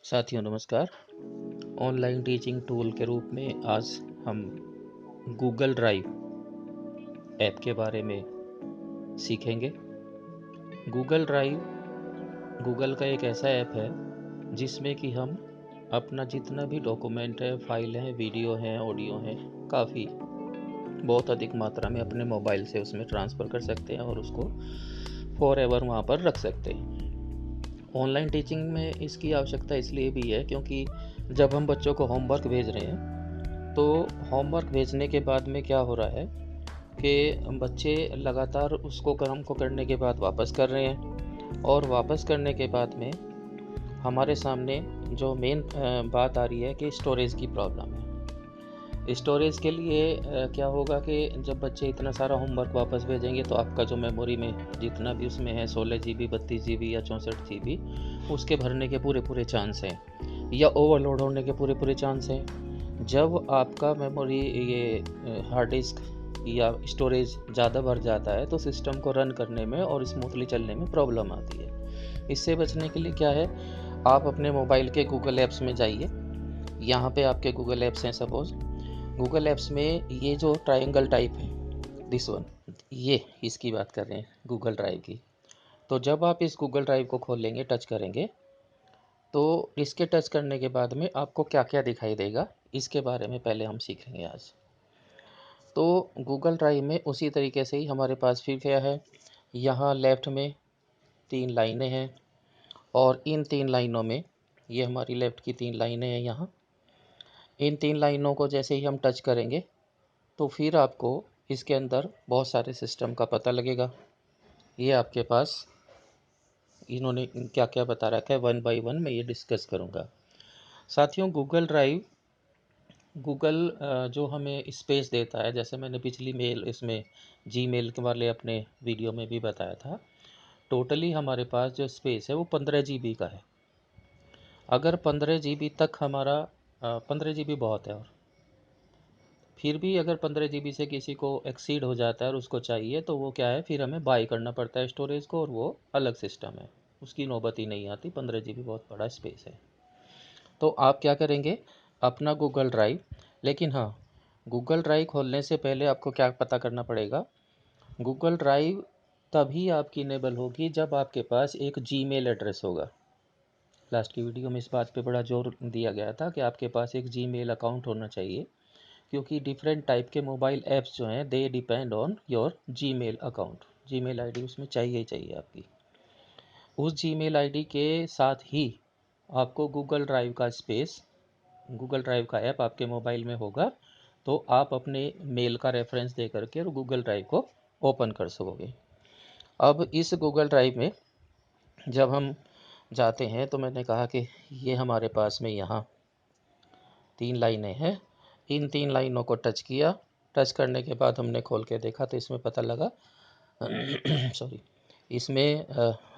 साथियों नमस्कार। Online teaching tool के रूप में आज हम गूगल ड्राइव ऐप के बारे में सीखेंगे। गूगल ड्राइव गूगल का एक ऐसा ऐप है जिसमें कि हम अपना जितना भी डॉक्यूमेंट है, फाइल है, वीडियो है, ऑडियो है, काफ़ी बहुत अधिक मात्रा में अपने मोबाइल से उसमें ट्रांसफ़र कर सकते हैं और उसको फॉर एवर वहाँ पर रख सकते हैं। ऑनलाइन टीचिंग में इसकी आवश्यकता इसलिए भी है क्योंकि जब हम बच्चों को होमवर्क भेज रहे हैं तो होमवर्क भेजने के बाद में क्या हो रहा है कि बच्चे लगातार उसको काम को करने के बाद वापस कर रहे हैं और वापस करने के बाद में हमारे सामने जो मेन बात आ रही है कि स्टोरेज की प्रॉब्लम है। स्टोरेज के लिए क्या होगा कि जब बच्चे इतना सारा होमवर्क वापस भेजेंगे तो आपका जो मेमोरी में जितना भी उसमें है 16 GB, 32 GB या 64 GB उसके भरने के पूरे चांस हैं या ओवरलोड होने के पूरे चांस हैं। जब आपका मेमोरी ये हार्ड डिस्क या स्टोरेज ज़्यादा भर जाता है तो सिस्टम को रन करने में और स्मूथली चलने में प्रॉब्लम आती है। इससे बचने के लिए क्या है, आप अपने मोबाइल के गूगल ऐप्स में जाइए। यहाँ पे आपके गूगल ऐप्स हैं। सपोज़ गूगल ऐप्स में ये जो ट्रायंगल टाइप है, दिस वन, ये इसकी बात कर रहे हैं गूगल ड्राइव की। तो जब आप इस गूगल ड्राइव को खोलेंगे, टच करेंगे, तो इसके टच करने के बाद में आपको क्या क्या दिखाई देगा इसके बारे में पहले हम सीखेंगे आज। तो गूगल ड्राइव में उसी तरीके से ही हमारे पास फिर क्या है, यहाँ लेफ़्ट में 3 लाइनें हैं और इन 3 लाइनों में, ये हमारी लेफ़्ट की 3 लाइनें हैं यहाँ। इन 3 लाइनों को जैसे ही हम टच करेंगे तो फिर आपको इसके अंदर बहुत सारे सिस्टम का पता लगेगा। ये आपके पास इन्होंने क्या क्या बता रखा है, वन बाय वन मैं ये डिस्कस करूँगा। साथियों, गूगल जो हमें स्पेस देता है, जैसे मैंने पिछली मेल इसमें जीमेल के वाले अपने वीडियो में भी बताया था, टोटली हमारे पास जो स्पेस है वो 15 GB का है। अगर 15 GB तक हमारा 15 GB बहुत है, और फिर भी अगर 15 GB से किसी को एक्सीड हो जाता है और उसको चाहिए तो वो क्या है, फिर हमें बाय करना पड़ता है स्टोरेज को, और वो अलग सिस्टम है, उसकी नौबत ही नहीं आती। 15 GB बहुत बड़ा स्पेस है। तो आप क्या करेंगे, अपना गूगल ड्राइव, लेकिन हाँ, गूगल ड्राइव खोलने से पहले आपको क्या पता करना पड़ेगा, गूगल ड्राइव तभी आपकी इनेबल होगी जब आपके पास एक जीमेल एड्रेस होगा। लास्ट की वीडियो में इस बात पे बड़ा जोर दिया गया था कि आपके पास एक जीमेल अकाउंट होना चाहिए, क्योंकि डिफरेंट टाइप के मोबाइल ऐप्स जो हैं they depend on your Gmail account. Gmail ID उसमें चाहिए ही चाहिए आपकी। उस जीमेल आईडी के साथ ही आपको गूगल ड्राइव का स्पेस, गूगल ड्राइव का ऐप आपके मोबाइल में होगा, तो आप अपने मेल का रेफरेंस दे करके और गूगल ड्राइव को ओपन कर सकोगे। अब इस गूगल ड्राइव में जब हम जाते हैं तो मैंने कहा कि ये हमारे पास में यहाँ 3 लाइनें हैं। इन 3 लाइनों को टच किया। टच करने के बाद हमने खोल के देखा तो इसमें पता लगा सॉरी, इसमें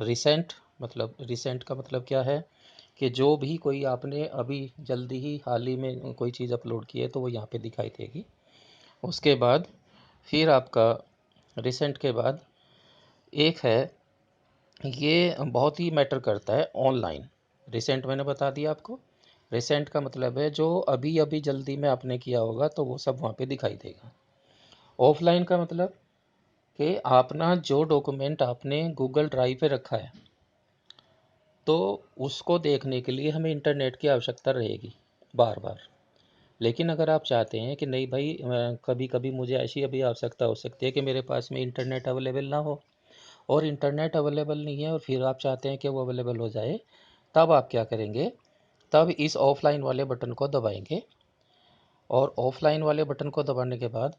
रिसेंट, मतलब रिसेंट का मतलब क्या है कि जो भी कोई आपने अभी जल्दी ही हाल ही में कोई चीज़ अपलोड की है तो वो यहाँ पे दिखाई देगी। उसके बाद फिर आपका रिसेंट के बाद एक है, ये बहुत ही मैटर करता है, ऑनलाइन। रिसेंट मैंने बता दिया आपको। रिसेंट का मतलब है जो अभी अभी जल्दी में आपने किया होगा तो वो सब वहाँ पे दिखाई देगा। ऑफलाइन का मतलब कि अपना जो डॉक्यूमेंट आपने गूगल ड्राइव पे रखा है तो उसको देखने के लिए हमें इंटरनेट की आवश्यकता रहेगी बार बार। लेकिन अगर आप चाहते हैं कि नहीं भाई, कभी कभी मुझे ऐसी अभी आवश्यकता हो सकती है कि मेरे पास में इंटरनेट अवेलेबल ना हो, और इंटरनेट अवेलेबल नहीं है और फिर आप चाहते हैं कि वो अवेलेबल हो जाए, तब आप क्या करेंगे, तब इस ऑफलाइन वाले बटन को दबाएंगे। और ऑफलाइन वाले बटन को दबाने के बाद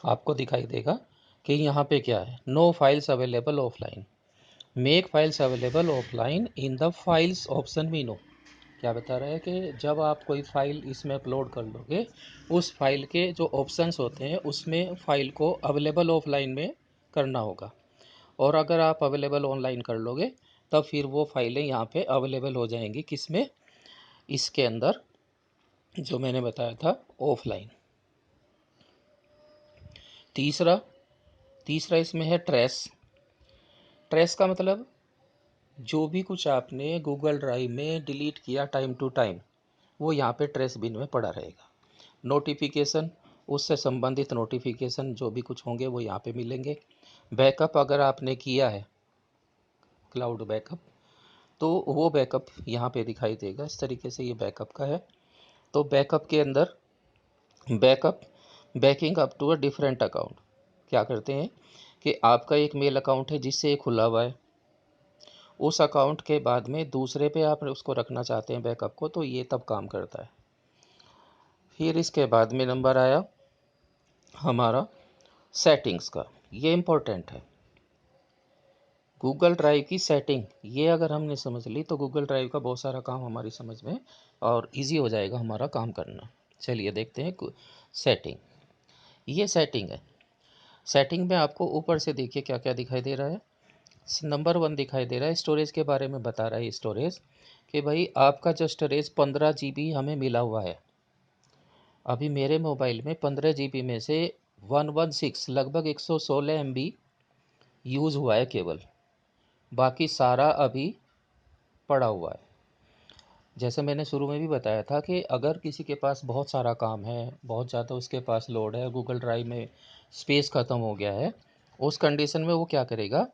आपको दिखाई देगा कि यहाँ पे क्या है, no files available offline, make files available offline in the files option we know. क्या बता रहा है कि जब आप कोई फाइल इसमें अपलोड कर लोगे, उस फाइल के जो ऑप्शंस होते हैं उसमें फाइल को अवेलेबल ऑफलाइन में करना होगा, और अगर आप अवेलेबल ऑनलाइन कर लोगे तब फिर वो फाइलें यहाँ पे अवेलेबल हो जाएंगी, किसमें, इसके अंदर जो मैंने बताया था, ऑफलाइन। तीसरा तीसरा इसमें है ट्रेस। ट्रेस का मतलब जो भी कुछ आपने गूगल ड्राइव में डिलीट किया टाइम टू टाइम, वो यहाँ पे ट्रेस बिन में पड़ा रहेगा। नोटिफिकेशन, उससे संबंधित नोटिफिकेशन जो भी कुछ होंगे वो यहाँ पे मिलेंगे। बैकअप अगर आपने किया है, क्लाउड बैकअप, तो वो बैकअप यहाँ पे दिखाई देगा। इस तरीके से ये बैकअप का है। तो बैकअप के अंदर backup backing up to a different account, क्या करते हैं कि आपका एक मेल अकाउंट है जिससे ये खुला हुआ है, उस अकाउंट के बाद में दूसरे पे आप उसको रखना चाहते हैं बैकअप को, तो ये तब काम करता है। फिर इसके बाद में नंबर आया हमारा सेटिंग्स का। ये इम्पोर्टेंट है, गूगल ड्राइव की सेटिंग। ये अगर हमने समझ ली तो गूगल ड्राइव का बहुत सारा काम हमारी समझ में और इजी हो जाएगा हमारा काम करना। चलिए देखते हैं सेटिंग। ये सेटिंग है। सेटिंग में आपको ऊपर से देखिए क्या क्या दिखाई दे रहा है। नंबर 1 दिखाई दे रहा है, स्टोरेज के बारे में बता रहा है स्टोरेज, कि भाई आपका जो स्टोरेज 15 GB हमें मिला हुआ है। अभी मेरे मोबाइल में 15 GB में से 116 लगभग 116 MB यूज़ हुआ है केवल, बाकी सारा अभी पड़ा हुआ है। जैसे मैंने शुरू में भी बताया था कि अगर किसी के पास बहुत सारा काम है, बहुत ज़्यादा उसके पास लोड है, गूगल ड्राइव में स्पेस ख़त्म हो गया है, उस कंडीशन में वो क्या करेगा,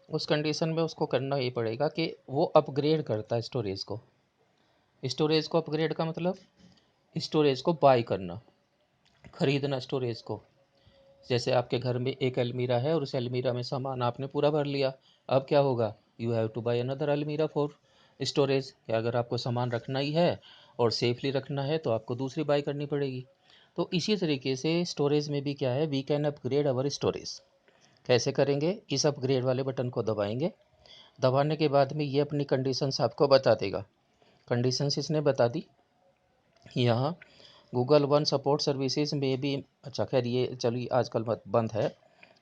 उस कंडीशन में उसको करना ये पड़ेगा कि वो अपग्रेड करता है स्टोरेज को। स्टोरेज को अपग्रेड का मतलब स्टोरेज को बाय करना, ख़रीदना स्टोरेज को। जैसे आपके घर में एक अलमीरा है और उस अलमीरा में सामान आपने पूरा भर लिया, अब क्या होगा, you have to buy another अलमीरा फॉर स्टोरेज। कि अगर आपको सामान रखना ही है और सेफली रखना है तो आपको दूसरी बाय करनी पड़ेगी। तो इसी तरीके से स्टोरेज में भी क्या है, we can upgrade our storage. कैसे करेंगे, इस अपग्रेड वाले बटन को दबाएंगे। दबाने के बाद में ये अपनी कंडीशंस आपको बता देगा। कंडीशंस इसने बता दी यहाँ, गूगल वन सपोर्ट सर्विसेज में भी। अच्छा खैर ये चलिए आजकल बंद है,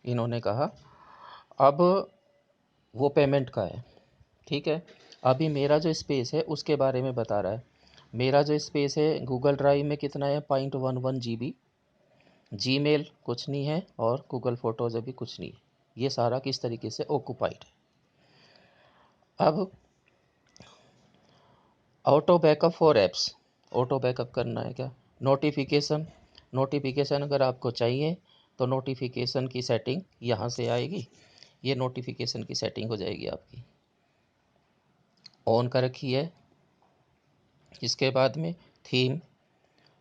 इन्होंने कहा। अब वो पेमेंट का है, ठीक है। अभी मेरा जो स्पेस है उसके बारे में बता रहा है। मेरा जो स्पेस है गूगल ड्राइव में कितना है, 0.11 GB। जीमेल कुछ नहीं है और गूगल फ़ोटोज़ अभी कुछ नहीं है। ये सारा किस तरीके से ऑक्यूपाइड है। अब auto backup for apps, auto backup करना है क्या, नोटिफिकेशन। नोटिफिकेशन अगर आपको चाहिए तो नोटिफिकेशन की सेटिंग यहाँ से आएगी। ये नोटिफिकेशन की सेटिंग हो जाएगी आपकी, ऑन कर रखी है। इसके बाद में थीम,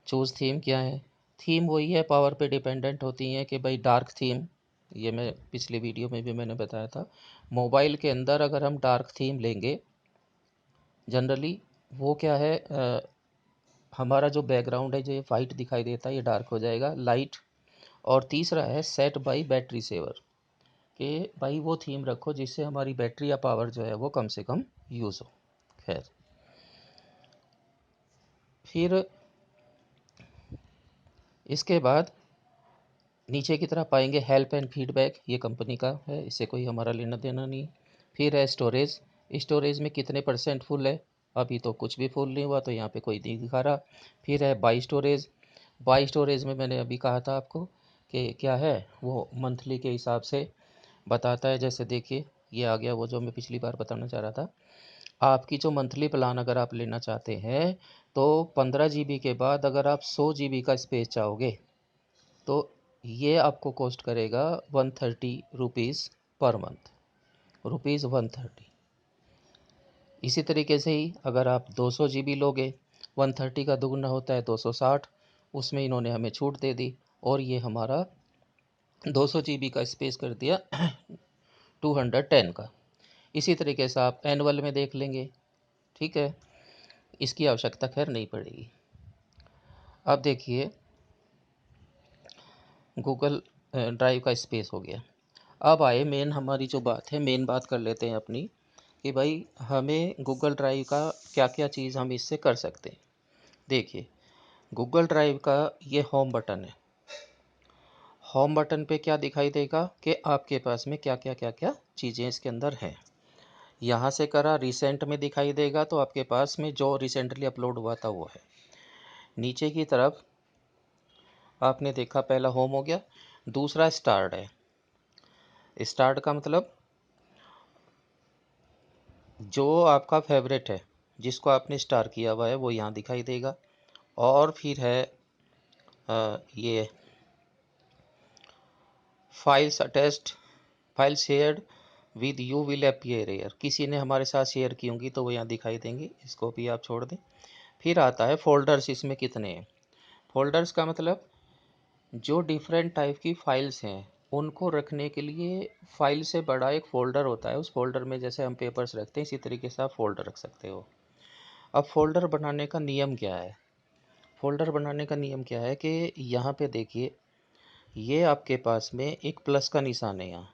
चूज़ थीम क्या है, थीम वही है, पावर पे डिपेंडेंट होती हैं कि भाई डार्क थीम। ये मैं पिछले वीडियो में भी मैंने बताया था, मोबाइल के अंदर अगर हम डार्क थीम लेंगे जनरली वो क्या है, हमारा जो बैकग्राउंड है जो ये वाइट दिखाई देता है ये डार्क हो जाएगा, लाइट। और तीसरा है सेट बाय बैटरी सेवर, कि भाई वो थीम रखो जिससे हमारी बैटरी या पावर जो है वो कम से कम यूज़ हो। खैर फिर इसके बाद नीचे की तरफ पाएंगे हेल्प एंड फीडबैक, ये कंपनी का है, इससे कोई हमारा लेना देना नहीं। फिर है स्टोरेज, स्टोरेज में कितने % फुल है, अभी तो कुछ भी फुल नहीं हुआ तो यहाँ पे कोई नहीं दिखा रहा। फिर है बाई स्टोरेज, बाई स्टोरेज में मैंने अभी कहा था आपको कि क्या है, वो मंथली के हिसाब से बताता है। जैसे देखिए ये आ गया वो जो मैं पिछली बार बताना चाह रहा था, आपकी जो मंथली प्लान अगर आप लेना चाहते हैं तो 15 GB के बाद अगर आप 100 GB का स्पेस चाहोगे तो ये आपको कॉस्ट करेगा 130 रुपीज़ पर मंथ, ₹130। इसी तरीके से ही अगर आप 200 GB लोगे, 130 का दुगना होता है 260, उसमें इन्होंने हमें छूट दे दी और ये हमारा 200 GB का स्पेस कर दिया 210 का। इसी तरीके से आप एनुअल में देख लेंगे, ठीक है, इसकी आवश्यकता खैर नहीं पड़ेगी। अब देखिए गूगल ड्राइव का स्पेस हो गया। अब आए मेन, हमारी जो बात है मेन बात कर लेते हैं अपनी, कि भाई हमें गूगल ड्राइव का क्या क्या चीज़ हम इससे कर सकते हैं। देखिए गूगल ड्राइव का ये होम बटन है, होम बटन पे क्या दिखाई देगा कि आपके पास में क्या क्या चीज़ें इसके अंदर हैं। यहाँ से करा रिसेंट में दिखाई देगा तो आपके पास में जो रिसेंटली अपलोड हुआ था वो है। नीचे की तरफ आपने देखा पहला होम हो गया, दूसरा स्टार्ट है। स्टार्ट का मतलब जो आपका फेवरेट है, जिसको आपने स्टार किया हुआ है, वो यहाँ दिखाई देगा। और फिर है ये files attached, file shared with you will appear here, किसी ने हमारे साथ शेयर की होंगी तो वो यहाँ दिखाई देंगी, इसको भी आप छोड़ दें। फिर आता है फोल्डर्स, इसमें कितने हैं। फोल्डर्स का मतलब जो डिफरेंट टाइप की फाइल्स हैं उनको रखने के लिए फाइल से बड़ा एक फ़ोल्डर होता है। उस फोल्डर में जैसे हम पेपर्स रखते हैं इसी तरीके से आप फोल्डर रख सकते हो। अब फोल्डर बनाने का नियम क्या है, फोल्डर बनाने का नियम क्या है कि यहाँ पे देखिए, ये आपके पास में एक प्लस का निशान है यहाँ।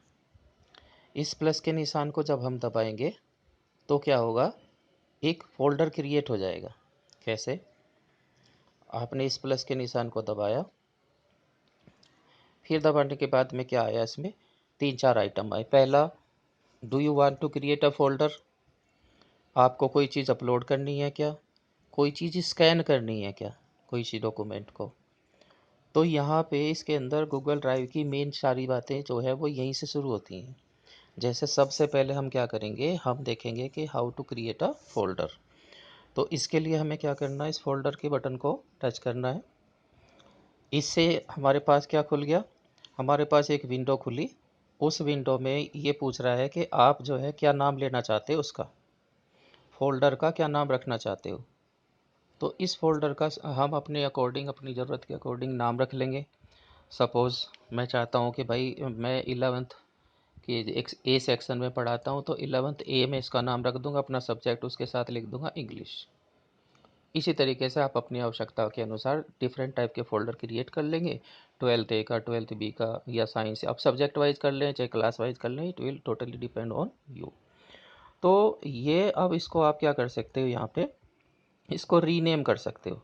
इस प्लस के निशान को जब हम दबाएंगे तो क्या होगा, एक फ़ोल्डर क्रिएट हो जाएगा। कैसे, आपने इस प्लस के निशान को दबाया, फिर दबाने के बाद में क्या आया, इसमें 3-4 आइटम आए। पहला, do you want to create a folder, आपको कोई चीज़ अपलोड करनी है क्या, कोई चीज़ स्कैन करनी है क्या, कोई सी डॉक्यूमेंट को। तो यहाँ पे इसके अंदर गूगल ड्राइव की मेन सारी बातें जो है वो यहीं से शुरू होती हैं। जैसे सबसे पहले हम क्या करेंगे, हम देखेंगे कि how to create a folder. तो इसके लिए हमें क्या करना है, इस फोल्डर के बटन को टच करना है। इससे हमारे पास क्या खुल गया, हमारे पास एक विंडो खुली। उस विंडो में ये पूछ रहा है कि आप जो है क्या नाम लेना चाहते हो, उसका फ़ोल्डर का क्या नाम रखना चाहते हो। तो इस फ़ोल्डर का हम अपने अकॉर्डिंग, अपनी ज़रूरत के अकॉर्डिंग नाम रख लेंगे। सपोज़ मैं चाहता हूँ कि भाई मैं 11th के एक ए सेक्शन में पढ़ाता हूँ, तो 11th ए में इसका नाम रख दूँगा, अपना सब्जेक्ट उसके साथ लिख दूँगा इंग्लिश। इसी तरीके से आप अपनी आवश्यकता के अनुसार डिफरेंट टाइप के फ़ोल्डर क्रिएट कर लेंगे। 12th ए का, 12th बी का, या साइंस, आप सब्जेक्ट वाइज कर लें चाहे क्लास वाइज कर लें, it will totally depend on you. तो ये अब इसको आप क्या कर सकते हो, यहाँ पे इसको रीनेम कर सकते हो।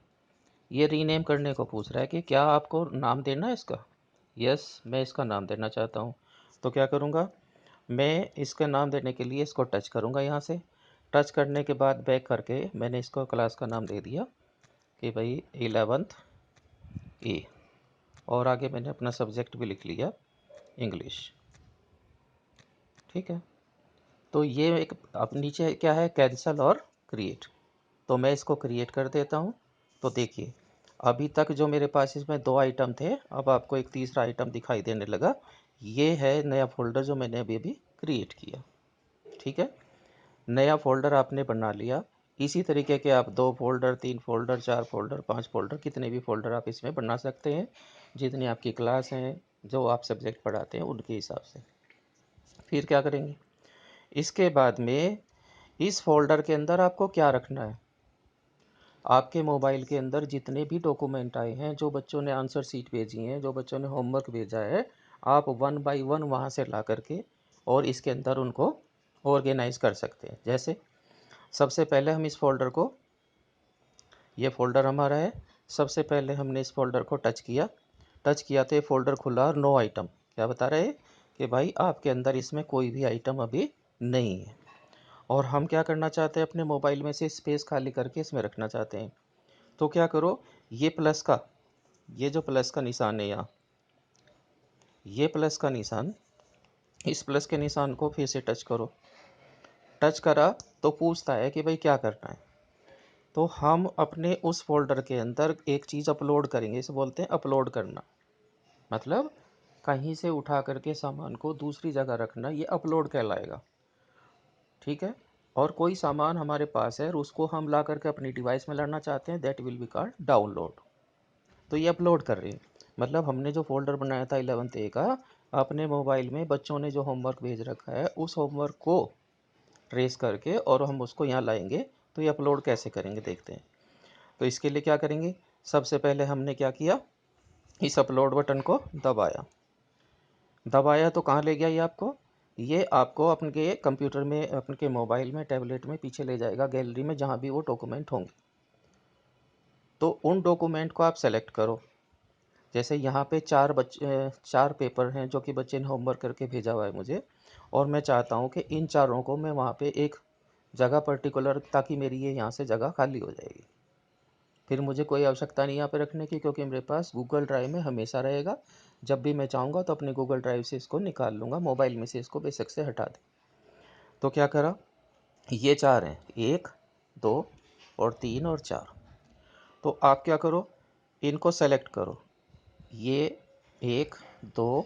ये रीनेम करने को पूछ रहा है कि क्या आपको नाम देना है इसका। यस, मैं इसका नाम देना चाहता हूँ। तो क्या करूँगा, मैं इसका नाम देने के लिए इसको टच करूँगा। यहाँ से टच करने के बाद बैक करके मैंने इसको क्लास का नाम दे दिया कि भाई 11th ए, और आगे मैंने अपना सब्जेक्ट भी लिख लिया इंग्लिश। ठीक है, तो ये एक, अब नीचे क्या है, कैंसल और क्रिएट। तो मैं इसको क्रिएट कर देता हूँ। तो देखिए, अभी तक जो मेरे पास इसमें 2 आइटम थे, अब आपको एक तीसरा आइटम दिखाई देने लगा। ये है नया फ़ोल्डर जो मैंने अभी अभी क्रिएट किया। ठीक है, नया फ़ोल्डर आपने बना लिया। इसी तरीके के आप 2 फ़ोल्डर, 3 फ़ोल्डर, 4 फ़ोल्डर, 5 फ़ोल्डर, कितने भी फ़ोल्डर आप इसमें बना सकते हैं, जितनी आपकी क्लास हैं, जो आप सब्जेक्ट पढ़ाते हैं उनके हिसाब से। फिर क्या करेंगे, इसके बाद में इस फ़ोल्डर के अंदर आपको क्या रखना है, आपके मोबाइल के अंदर जितने भी डॉक्यूमेंट आए हैं, जो बच्चों ने आंसर शीट भेजी हैं, जो बच्चों ने होमवर्क भेजा है, आप 1 बाय 1 वहाँ से ला करके और इसके अंदर उनको ऑर्गेनाइज कर सकते हैं। जैसे सबसे पहले हम इस फ़ोल्डर को, ये फ़ोल्डर हमारा है, सबसे पहले हमने इस फ़ोल्डर को टच किया तो ये फ़ोल्डर खुला और नो आइटम। क्या बता रहे हैं कि भाई आपके अंदर इसमें कोई भी आइटम अभी नहीं है, और हम क्या करना चाहते हैं, अपने मोबाइल में से स्पेस खाली करके इसमें रखना चाहते हैं। तो क्या करो, ये प्लस का, ये जो प्लस का निशान है यहाँ, ये प्लस का निशान, इस प्लस के निशान को फिर से टच करो। टच करा तो पूछता है कि भाई क्या करना है। तो हम अपने उस फोल्डर के अंदर एक चीज़ अपलोड करेंगे, इसे बोलते हैं अपलोड करना। मतलब कहीं से उठा करके सामान को दूसरी जगह रखना, ये अपलोड कहलाएगा। ठीक है, और कोई सामान हमारे पास है और उसको हम ला करके अपनी डिवाइस में लाना चाहते हैं, that will be called download. तो ये अपलोड कर रहे हैं, मतलब हमने जो फोल्डर बनाया था 11th ए का, अपने मोबाइल में बच्चों ने जो होमवर्क भेज रखा है उस होमवर्क को ट्रेस करके और हम उसको यहाँ लाएंगे। तो ये अपलोड कैसे करेंगे देखते हैं। तो इसके लिए क्या करेंगे, सबसे पहले हमने क्या किया, इस अपलोड बटन को दबाया। दबाया तो कहाँ ले गया ये आपको अपने के कंप्यूटर में, अपने के मोबाइल में, टैबलेट में पीछे ले जाएगा, गैलरी में, जहाँ भी वो डॉक्यूमेंट होंगे। तो उन डॉक्यूमेंट को आप सेलेक्ट करो। जैसे यहाँ पे 4 पेपर हैं जो कि बच्चे ने होमवर्क करके भेजा हुआ है मुझे, और मैं चाहता हूँ कि इन चारों को मैं वहाँ पे एक जगह पर्टिकुलर, ताकि मेरी ये यहाँ से जगह खाली हो जाएगी। फिर मुझे कोई आवश्यकता नहीं यहाँ पे रखने की, क्योंकि मेरे पास गूगल ड्राइव में हमेशा रहेगा। जब भी मैं चाहूँगा तो अपने गूगल ड्राइव से इसको निकाल लूँगा, मोबाइल में से इसको बेशक से हटा दें। तो क्या करा, ये 4 हैं, 1 2 और 3 और 4। तो आप क्या करो, इनको सेलेक्ट करो, ये 1 2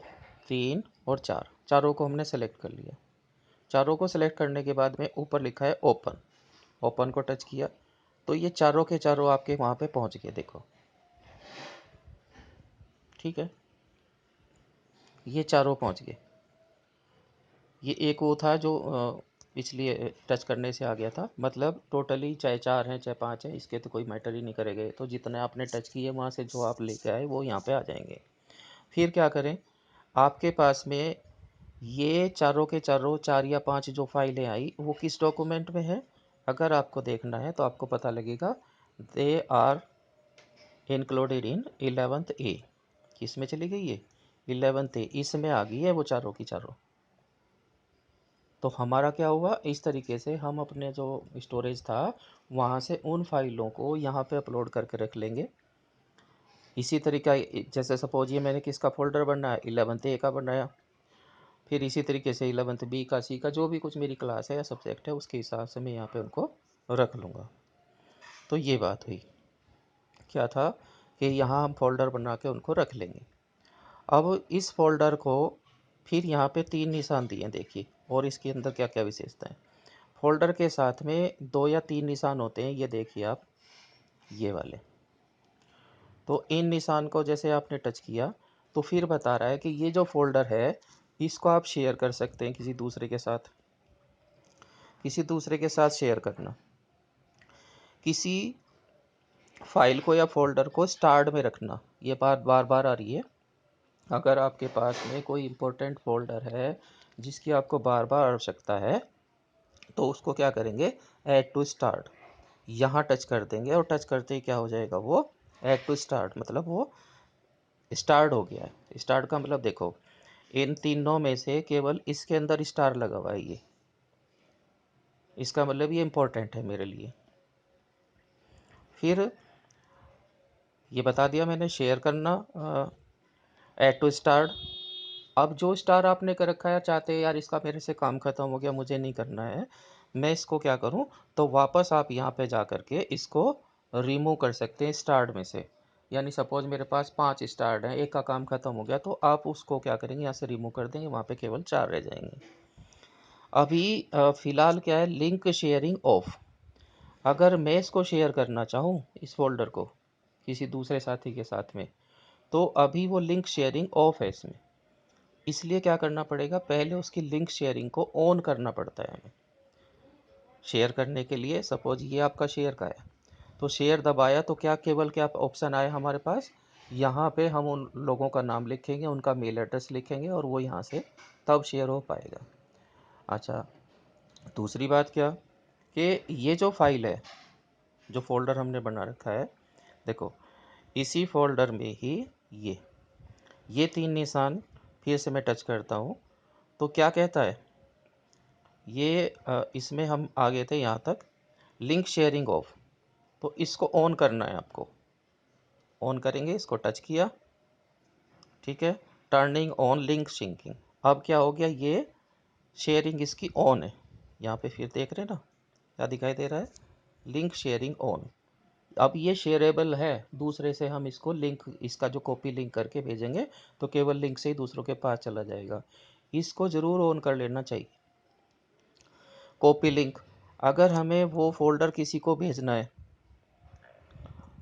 3 और 4, चारों को हमने सेलेक्ट कर लिया। चारों को सेलेक्ट करने के बाद में ऊपर लिखा है ओपन, ओपन को टच किया तो ये चारों के चारों आपके वहाँ पे पहुँच गए, देखो ठीक है, ये चारों पहुँच गए। ये एक वो था जो पिछली टच करने से आ गया था, मतलब टोटली चाहे 4 हैं चाहे 5 हैं, इसके तो कोई मैटर ही नहीं करेगा। तो जितने आपने टच किए वहाँ से जो आप लेके आए वो यहाँ पे आ जाएंगे। फिर क्या करें, आपके पास में ये चारों के चारों 4 या 5 जो फाइलें आई वो किस डॉक्यूमेंट में है, अगर आपको देखना है तो आपको पता लगेगा they are included in 11th ए। किस में चली गई ये 11th ए, इसमें आ गई है वो चारों की चारों। तो हमारा क्या हुआ, इस तरीके से हम अपने जो स्टोरेज था वहाँ से उन फाइलों को यहाँ पे अपलोड करके रख लेंगे। इसी तरीका, जैसे सपोज ये मैंने किसका फ़ोल्डर बनाया, 11th ए का बनाया, फिर इसी तरीके से 11th बी का, सी का, जो भी कुछ मेरी क्लास है या सब्जेक्ट है उसके हिसाब से मैं यहाँ पे उनको रख लूँगा। तो ये बात हुई, क्या था कि यहाँ हम फोल्डर बना के उनको रख लेंगे। अब इस फोल्डर को फिर यहाँ पे 3 निशान दिए देखिए, और इसके अंदर क्या क्या विशेषताएं। फोल्डर के साथ में 2 या 3 निशान होते हैं, ये देखिए आप, ये वाले। तो इन निशान को जैसे आपने टच किया तो फिर बता रहा है कि ये जो फोल्डर है इसको आप शेयर कर सकते हैं किसी दूसरे के साथ। किसी दूसरे के साथ शेयर करना, किसी फाइल को या फोल्डर को स्टार्ट में रखना, ये बात बार बार आ रही है। अगर आपके पास में कोई इम्पोर्टेंट फोल्डर है जिसकी आपको बार बार आवश्यकता है तो उसको क्या करेंगे, ऐड टू स्टार्ट, यहाँ टच कर देंगे और टच करते ही क्या हो जाएगा, वो ऐड टू स्टार्ट, मतलब वो स्टार्ट हो गया है। स्टार्ट का मतलब देखो, इन तीनों में से केवल इसके अंदर स्टार लगा हुआ है, ये इसका मतलब ये इम्पोर्टेंट है मेरे लिए। फिर ये बता दिया मैंने, शेयर करना, ऐड टू स्टार्ट। अब जो स्टार आपने कर रखा है, चाहते हैं यार इसका मेरे से काम ख़त्म हो गया, मुझे नहीं करना है, मैं इसको क्या करूं, तो वापस आप यहाँ पे जा कर के इसको रिमूव कर सकते हैं स्टार्ट में से। यानी सपोज मेरे पास 5 स्टार्ट हैं, एक का काम ख़त्म हो गया तो आप उसको क्या करेंगे, यहाँ से रिमूव कर देंगे, वहाँ पे केवल 4 रह जाएंगे। अभी फ़िलहाल क्या है, लिंक शेयरिंग ऑफ। अगर मैं इसको शेयर करना चाहूँ इस फोल्डर को किसी दूसरे साथी के साथ में, तो अभी वो लिंक शेयरिंग ऑफ है इसमें। इसलिए क्या करना पड़ेगा, पहले उसकी लिंक शेयरिंग को ऑन करना पड़ता है हमें। शेयर करने के लिए सपोज ये आपका शेयर का है, तो शेयर दबाया तो क्या केवल क्या ऑप्शन आया हमारे पास, यहाँ पे हम उन लोगों का नाम लिखेंगे, उनका मेल एड्रेस लिखेंगे और वो यहाँ से तब शेयर हो पाएगा। अच्छा, दूसरी बात क्या कि ये जो फाइल है, जो फोल्डर हमने बना रखा है, देखो इसी फोल्डर में ही ये 3 निशान फिर से मैं टच करता हूँ तो क्या कहता है, ये इसमें हम आ गए थे यहाँ तक, लिंक शेयरिंग ऑफ, तो इसको ऑन करना है आपको। ऑन करेंगे, इसको टच किया, ठीक है, टर्निंग ऑन लिंक सिंकिंग। अब क्या हो गया, ये शेयरिंग इसकी ऑन है। यहाँ पे फिर देख रहे हैं ना क्या दिखाई दे रहा है, लिंक शेयरिंग ऑन। अब ये शेयरेबल है, दूसरे से हम इसको लिंक, इसका जो कॉपी लिंक करके भेजेंगे तो केवल लिंक से ही दूसरों के पास चला जाएगा। इसको ज़रूर ऑन कर लेना चाहिए। कॉपी लिंक, अगर हमें वो फोल्डर किसी को भेजना है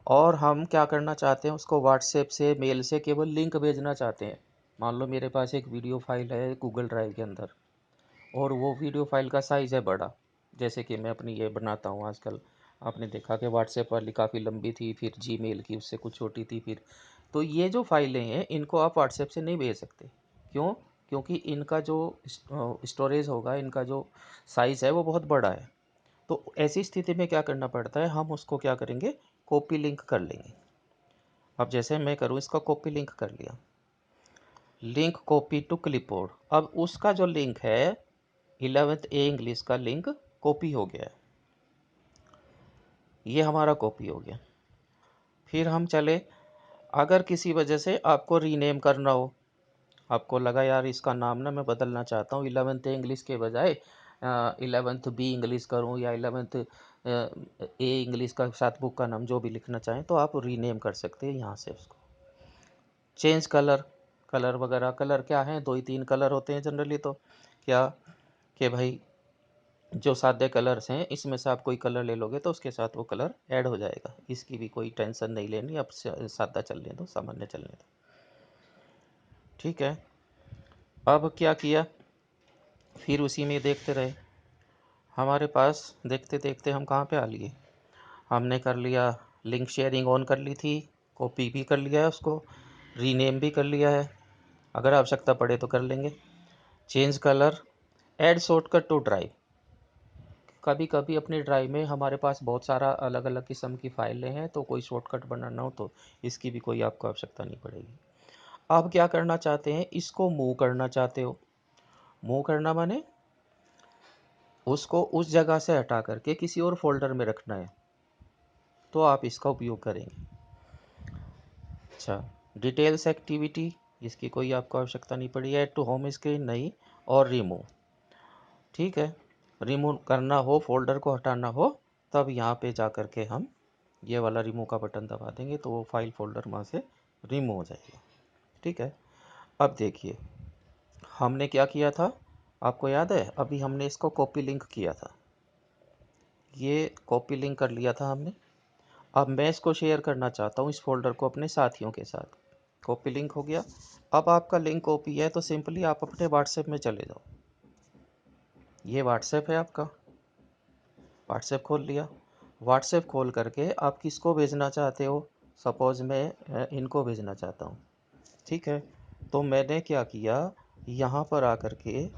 और हम क्या करना चाहते हैं, उसको व्हाट्सएप से, मेल से केवल लिंक भेजना चाहते हैं। मान लो मेरे पास एक वीडियो फाइल है गूगल ड्राइव के अंदर और वो वीडियो फाइल का साइज़ है बड़ा, जैसे कि मैं अपनी ये बनाता हूँ आजकल, आपने देखा कि व्हाट्सएप वाली काफ़ी लंबी थी, फिर जीमेल की उससे कुछ छोटी थी, फिर तो ये जो फाइलें हैं इनको आप व्हाट्सएप से नहीं भेज सकते। क्यों? क्योंकि इनका जो स्टोरेज होगा, इनका जो साइज़ है वो बहुत बड़ा है। तो ऐसी स्थिति में क्या करना पड़ता है, हम उसको क्या करेंगे, कॉपी लिंक कर लेंगे। अब जैसे मैं करूँ, इसका कॉपी लिंक कर लिया, लिंक कॉपी टू क्लिपबोर्ड। अब उसका जो लिंक है 11th ए इंग्लिश का लिंक कॉपी हो गया है, ये हमारा कॉपी हो गया। फिर हम चले, अगर किसी वजह से आपको रीनेम करना हो, आपको लगा यार इसका नाम ना मैं बदलना चाहता हूँ, 11th ए इंग्लिश के बजाय 11th बी इंग्लिश करूँ या 11th ए इंग्लिश का साथ बुक का नाम जो भी लिखना चाहें तो आप रीनेम कर सकते हैं यहाँ से उसको। चेंज कलर, कलर वगैरह, कलर क्या है, 2 ही 3 कलर होते हैं जनरली, तो क्या कि भाई जो सादे कलर्स हैं इसमें से आप कोई कलर ले लोगे तो उसके साथ वो कलर ऐड हो जाएगा, इसकी भी कोई टेंशन नहीं लेनी, अब सादा चलने दो, सामान्य चलने दो। ठीक है, अब क्या किया, फिर उसी में देखते रहे। हमारे पास देखते देखते हम कहाँ पे आ लिए, हमने कर लिया लिंक शेयरिंग ऑन कर ली थी, कॉपी भी कर लिया है उसको, रीनेम भी कर लिया है, अगर आवश्यकता पड़े तो कर लेंगे। Change colour, add shortcut to drive, कभी कभी अपने ड्राइव में हमारे पास बहुत सारा अलग अलग किस्म की फाइलें हैं तो कोई शॉर्टकट बनाना हो तो इसकी भी कोई आपको आवश्यकता नहीं पड़ेगी। आप क्या करना चाहते हैं, इसको मूव करना चाहते हो, मूव करना माने उसको उस जगह से हटा करके किसी और फोल्डर में रखना है तो आप इसका उपयोग करेंगे। अच्छा, डिटेल्स एक्टिविटी, इसकी कोई आपको आवश्यकता नहीं पड़ी, ऐड टू होम स्क्रीन नहीं, और रिमूव। ठीक है, रिमूव करना हो, फोल्डर को हटाना हो, तब यहाँ पे जा कर के हम ये वाला रिमूव का बटन दबा देंगे तो वो फाइल फोल्डर वहाँ से रिमूव हो जाएगा। ठीक है, अब देखिए हमने क्या किया था, आपको याद है, अभी हमने इसको कॉपी लिंक किया था, ये कॉपी लिंक कर लिया था हमने। अब मैं इसको शेयर करना चाहता हूँ इस फोल्डर को अपने साथियों के साथ, कॉपी लिंक हो गया। अब आपका लिंक कॉपी है तो सिंपली आप अपने व्हाट्सएप में चले जाओ, ये व्हाट्सएप है आपका, व्हाट्सएप खोल लिया, व्हाट्सएप खोल करके आप किसको भेजना चाहते हो, सपोज़ मैं इनको भेजना चाहता हूँ। ठीक है, तो मैंने क्या किया, यहाँ पर आकर के,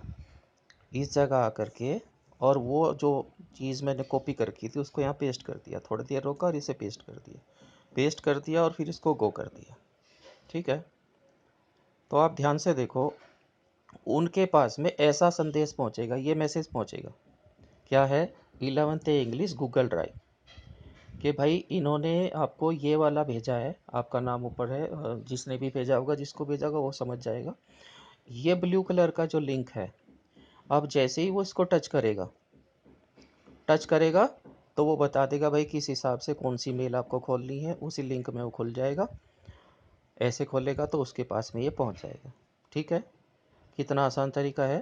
इस जगह आकर के, और वो जो चीज़ मैंने कॉपी कर की थी उसको यहाँ पेस्ट कर दिया, थोड़ी देर रोका और इसे पेस्ट कर दिया, पेस्ट कर दिया और फिर इसको गो कर दिया। ठीक है, तो आप ध्यान से देखो, उनके पास में ऐसा संदेश पहुँचेगा, ये मैसेज पहुँचेगा, क्या है, 11th इंग्लिश गूगल ड्राइव, कि भाई इन्होंने आपको ये वाला भेजा है, आपका नाम ऊपर है, जिसने भी भेजा होगा, जिसको भेजा होगा वो समझ जाएगा। ये ब्लू कलर का जो लिंक है, अब जैसे ही वो इसको टच करेगा तो वो बता देगा भाई किस हिसाब से कौन सी मेल आपको खोलनी है, उसी लिंक में वो खुल जाएगा, ऐसे खोलेगा तो उसके पास में ये पहुंच जाएगा। ठीक है, कितना आसान तरीका है,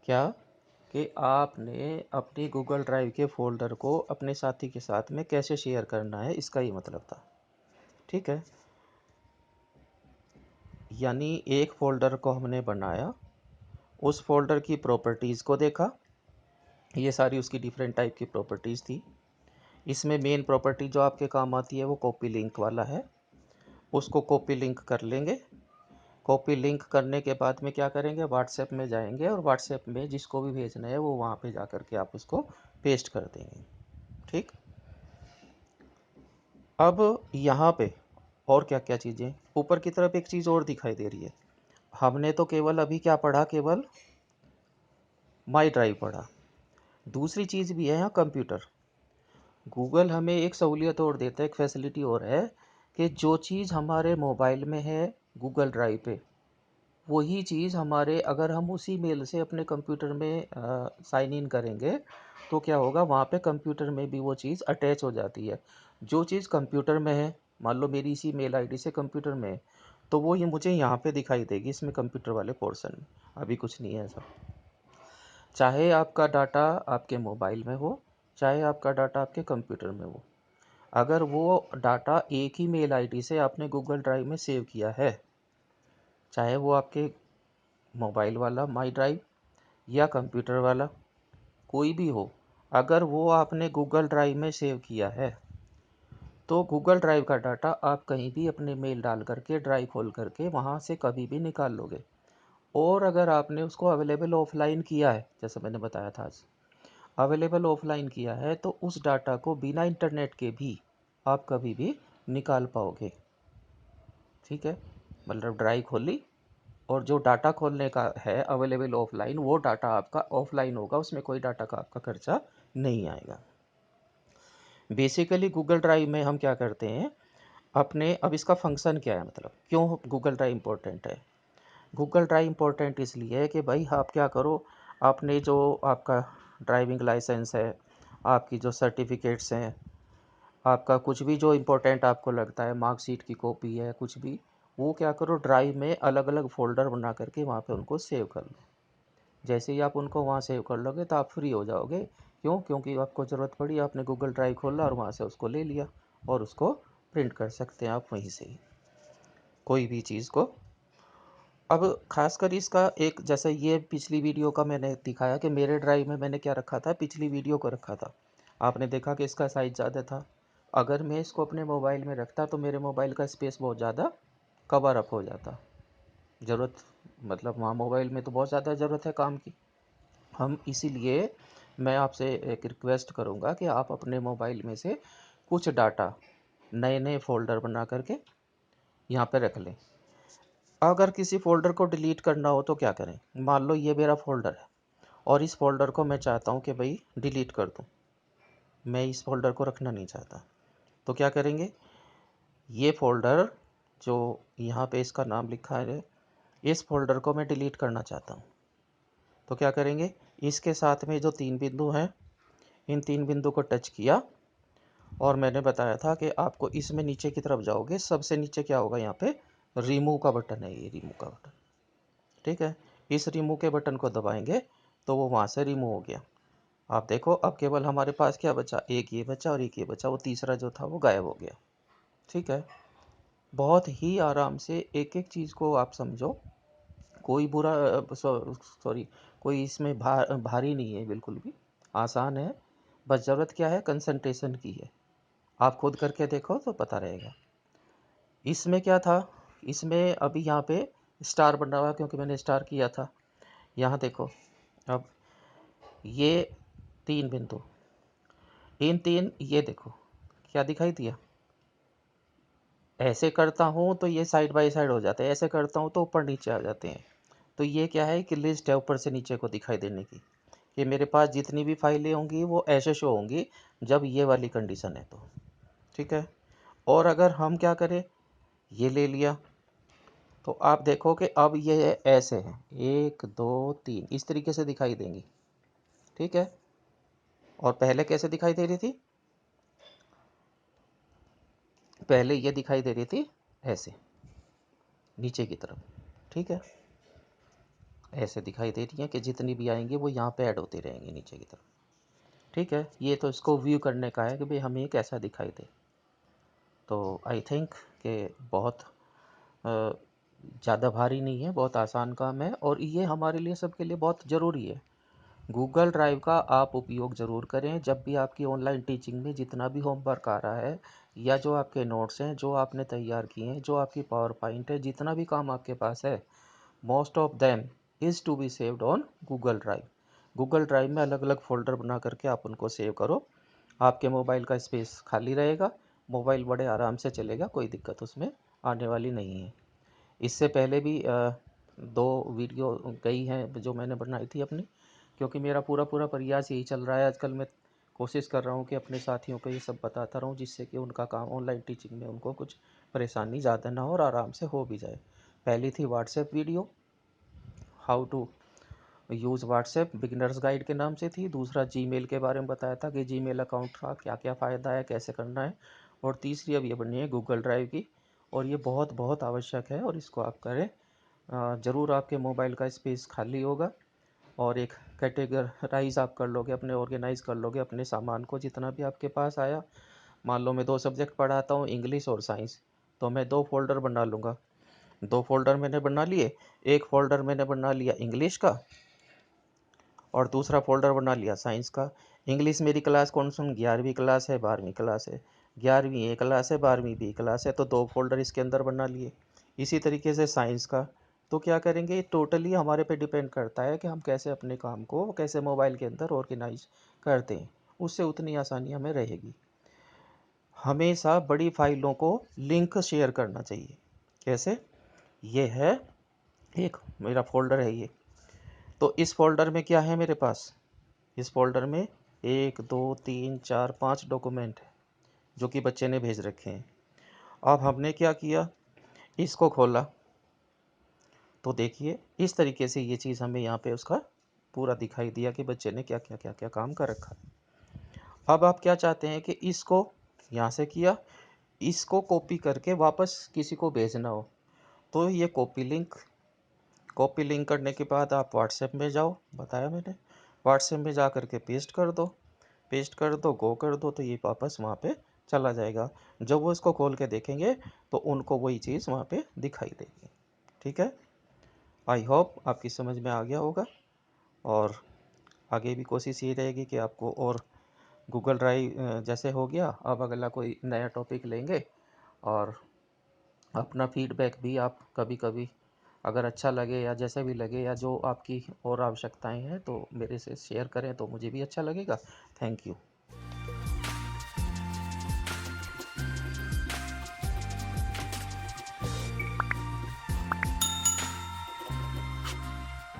क्या कि आपने अपनी गूगल ड्राइव के फोल्डर को अपने साथी के साथ में कैसे शेयर करना है, इसका ही मतलब था। ठीक है, यानी एक फ़ोल्डर को हमने बनाया, उस फोल्डर की प्रॉपर्टीज़ को देखा, ये सारी उसकी डिफरेंट टाइप की प्रॉपर्टीज़ थी। इसमें मेन प्रॉपर्टी जो आपके काम आती है वो कॉपी लिंक वाला है, उसको कॉपी लिंक कर लेंगे। कॉपी लिंक करने के बाद में क्या करेंगे, व्हाट्सएप में जाएंगे और व्हाट्सएप में जिसको भी भेजना है वो वहाँ पे जा कर के आप उसको पेस्ट कर देंगे। ठीक, अब यहाँ पे और क्या क्या चीज़ें, ऊपर की तरफ एक चीज़ और दिखाई दे रही है, हमने तो केवल अभी क्या पढ़ा, केवल माई ड्राइव पढ़ा, दूसरी चीज़ भी है यहाँ, कंप्यूटर। गूगल हमें एक सहूलियत और देता है, एक फैसिलिटी और है, कि जो चीज़ हमारे मोबाइल में है गूगल ड्राइव पे, वही चीज़ हमारे, अगर हम उसी मेल से अपने कंप्यूटर में साइन इन करेंगे तो क्या होगा, वहाँ पे कंप्यूटर में भी वो चीज़ अटैच हो जाती है। जो चीज़ कंप्यूटर में है, मान लो मेरी इसी मेल आईडी से कंप्यूटर में है, तो वो ये मुझे यहाँ पे दिखाई देगी इसमें कंप्यूटर वाले पोर्शन में। अभी कुछ नहीं है ऐसा, चाहे आपका डाटा आपके मोबाइल में हो, चाहे आपका डाटा आपके कंप्यूटर में हो, अगर वो डाटा एक ही मेल आईडी से आपने गूगल ड्राइव में सेव किया है, चाहे वो आपके मोबाइल वाला माई ड्राइव या कंप्यूटर वाला कोई भी हो, अगर वो आपने गूगल ड्राइव में सेव किया है तो गूगल ड्राइव का डाटा आप कहीं भी अपने मेल डाल करके, ड्राइव खोल करके वहाँ से कभी भी निकाल लोगे। और अगर आपने उसको अवेलेबल ऑफलाइन किया है, जैसे मैंने बताया था आज, अवेलेबल ऑफलाइन किया है, तो उस डाटा को बिना इंटरनेट के भी आप कभी भी निकाल पाओगे। ठीक है, मतलब ड्राइव खोली और जो डाटा खोलने का है अवेलेबल ऑफलाइन, वो डाटा आपका ऑफलाइन होगा, उसमें कोई डाटा का आपका खर्चा नहीं आएगा। बेसिकली गूगल ड्राइव में हम क्या करते हैं अपने, अब इसका फंक्शन क्या है, मतलब क्यों गूगल ड्राइव इंपॉर्टेंट है। गूगल ड्राइव इंपॉर्टेंट इसलिए है कि भाई आप क्या करो, आपने जो आपका ड्राइविंग लाइसेंस है, आपकी जो सर्टिफिकेट्स हैं, आपका कुछ भी जो इम्पोर्टेंट आपको लगता है, मार्कशीट की कॉपी है, कुछ भी, वो क्या करो ड्राइव में अलग अलग फ़ोल्डर बना करके वहाँ पे उनको सेव कर लो। जैसे ही आप उनको वहाँ सेव कर लोगे तो आप फ्री हो जाओगे। क्यों? क्योंकि आपको ज़रूरत पड़ी, आपने गूगल ड्राइव खोला और वहाँ से उसको ले लिया और उसको प्रिंट कर सकते हैं आप वहीं से ही कोई भी चीज़ को। अब खासकर इसका एक, जैसे ये पिछली वीडियो का मैंने दिखाया कि मेरे ड्राइव में मैंने क्या रखा था, पिछली वीडियो को रखा था। आपने देखा कि इसका साइज़ ज़्यादा था। अगर मैं इसको अपने मोबाइल में रखता तो मेरे मोबाइल का स्पेस बहुत ज़्यादा कवर अप हो जाता। ज़रूरत मतलब वहाँ मोबाइल में तो बहुत ज़्यादा ज़रूरत है काम की। हम इसीलिए मैं आपसे एक रिक्वेस्ट करूँगा कि आप अपने मोबाइल में से कुछ डाटा नए नए फ़ोल्डर बना करके यहाँ पे रख लें। अगर किसी फ़ोल्डर को डिलीट करना हो तो क्या करें? मान लो ये मेरा फ़ोल्डर है और इस फ़ोल्डर को मैं चाहता हूँ कि भाई डिलीट कर दूँ, मैं इस फ़ोल्डर को रखना नहीं चाहता। तो क्या करेंगे? ये फ़ोल्डर जो यहाँ पे इसका नाम लिखा है, इस फ़ोल्डर को मैं डिलीट करना चाहता हूँ। तो क्या करेंगे? इसके साथ में जो 3 बिंदु हैं, इन 3 बिंदु को टच किया और मैंने बताया था कि आपको इसमें नीचे की तरफ जाओगे, सबसे नीचे क्या होगा, यहाँ पे रिमूव का बटन है, ये रिमूव का बटन, ठीक है। इस रिमूव के बटन को दबाएंगे तो वो वहाँ से रिमूव हो गया। आप देखो अब केवल हमारे पास क्या बचा, एक ये बचा और एक ये बचा, वो तीसरा जो था वो गायब हो गया, ठीक है। बहुत ही आराम से एक एक चीज़ को आप समझो, कोई बुरा सॉरी कोई इसमें भारी नहीं है, बिल्कुल भी आसान है। बस ज़रूरत क्या है, कंसंट्रेशन की है। आप खुद करके देखो तो पता रहेगा। इसमें क्या था, इसमें अभी यहाँ पे स्टार बना हुआ क्योंकि मैंने स्टार किया था। यहाँ देखो अब ये 3 बिंदु, इन 3, ये देखो क्या दिखाई दिया। ऐसे करता हूँ तो ये साइड बाय साइड हो जाते हैं, ऐसे करता हूँ तो ऊपर नीचे आ जाते हैं। तो ये क्या है कि लिस्ट है ऊपर से नीचे को दिखाई देने की, कि मेरे पास जितनी भी फाइलें होंगी वो ऐसे शो होंगी जब ये वाली कंडीशन है तो, ठीक है। और अगर हम क्या करें, ये ले लिया तो आप देखो कि अब ये ऐसे है, 1 2 3 इस तरीके से दिखाई देंगी, ठीक है। और पहले कैसे दिखाई दे रही थी, पहले ये दिखाई दे रही थी ऐसे नीचे की तरफ, ठीक है। ऐसे दिखाई दे रही है कि जितनी भी आएंगी वो यहाँ पे ऐड होती रहेंगी नीचे की तरफ, ठीक है। ये तो इसको व्यू करने का है कि भाई हमें कैसा दिखाई दे। तो आई थिंक कि बहुत ज़्यादा भारी नहीं है, बहुत आसान काम है और ये हमारे लिए सबके लिए बहुत ज़रूरी है। गूगल ड्राइव का आप उपयोग ज़रूर करें जब भी आपकी ऑनलाइन टीचिंग में जितना भी होमवर्क आ रहा है, या जो आपके नोट्स हैं जो आपने तैयार किए हैं, जो आपकी पावर पॉइंट है, जितना भी काम आपके पास है, most of them is to be saved on Google Drive. Google Drive में अलग अलग फ़ोल्डर बना करके आप उनको सेव करो, आपके मोबाइल का स्पेस खाली रहेगा, मोबाइल बड़े आराम से चलेगा, कोई दिक्कत उसमें आने वाली नहीं है। इससे पहले भी 2 वीडियो गई हैं जो मैंने बनाई थी अपनी, क्योंकि मेरा पूरा पूरा प्रयास यही चल रहा है आजकल। मैं कोशिश कर रहा हूँ कि अपने साथियों को ये सब बताता रहूँ जिससे कि उनका काम ऑनलाइन टीचिंग में उनको कुछ परेशानी ज़्यादा ना हो और आराम से हो भी जाए। पहली थी WhatsApp video, how to use WhatsApp beginners guide के नाम से थी। दूसरा जीमेल के बारे में बताया था कि जीमेल अकाउंट का क्या क्या फ़ायदा है, कैसे करना है। और तीसरी अब ये बनी है गूगल ड्राइव की, और ये बहुत बहुत आवश्यक है और इसको आप करें। ज़रूर आपके मोबाइल का स्पेस खाली होगा और एक कैटेगराइज आप कर लोगे, अपने ऑर्गेनाइज कर लोगे अपने सामान को, जितना भी आपके पास आया। मान लो मैं 2 सब्जेक्ट पढ़ाता हूँ, इंग्लिश और साइंस, तो मैं 2 फ़ोल्डर बना लूँगा। 2 फ़ोल्डर मैंने बना लिए, एक फ़ोल्डर मैंने बना लिया इंग्लिश का और दूसरा फ़ोल्डर बना लिया साइंस का। इंग्लिश मेरी क्लास कौन सी, 11वीं क्लास है, 12वीं क्लास है, 11वीं ए क्लास है, 12वीं बी क्लास है, तो 2 फ़ोल्डर इसके अंदर बना लिए। इसी तरीके से साइंस का। तो क्या करेंगे, टोटली हमारे पे डिपेंड करता है कि हम कैसे अपने काम को कैसे मोबाइल के अंदर ऑर्गेनाइज करते हैं, उससे उतनी आसानी हमें रहेगी। हमेशा बड़ी फाइलों को लिंक शेयर करना चाहिए। कैसे, ये है एक मेरा फ़ोल्डर है ये, तो इस फ़ोल्डर में क्या है मेरे पास, इस फ़ोल्डर में 1 2 3 4 5 डॉक्यूमेंट है जो कि बच्चे ने भेज रखे हैं। अब हमने क्या किया, इसको खोला तो देखिए इस तरीके से ये चीज़ हमें यहाँ पे उसका पूरा दिखाई दिया कि बच्चे ने क्या क्या क्या क्या काम कर रखा है। अब आप क्या चाहते हैं कि इसको यहाँ से किया, इसको कॉपी करके वापस किसी को भेजना हो, तो ये कॉपी लिंक करने के बाद आप व्हाट्सएप में जाओ, बताया मैंने, व्हाट्सएप में जा करके पेस्ट कर दो, गो कर दो, तो ये वापस वहाँ पे चला जाएगा। जब वो इसको खोल के देखेंगे तो उनको वही चीज़ वहाँ पे दिखाई देगी। ठीक है, आई होप आपकी समझ में आ गया होगा। और आगे भी कोशिश ये रहेगी कि आपको और गूगल ड्राइव जैसे हो गया, अब अगला कोई नया टॉपिक लेंगे। और अपना फीडबैक भी आप कभी कभी अगर अच्छा लगे या जैसे भी लगे, या जो आपकी और आवश्यकताएं हैं तो मेरे से शेयर करें तो मुझे भी अच्छा लगेगा। Thank you.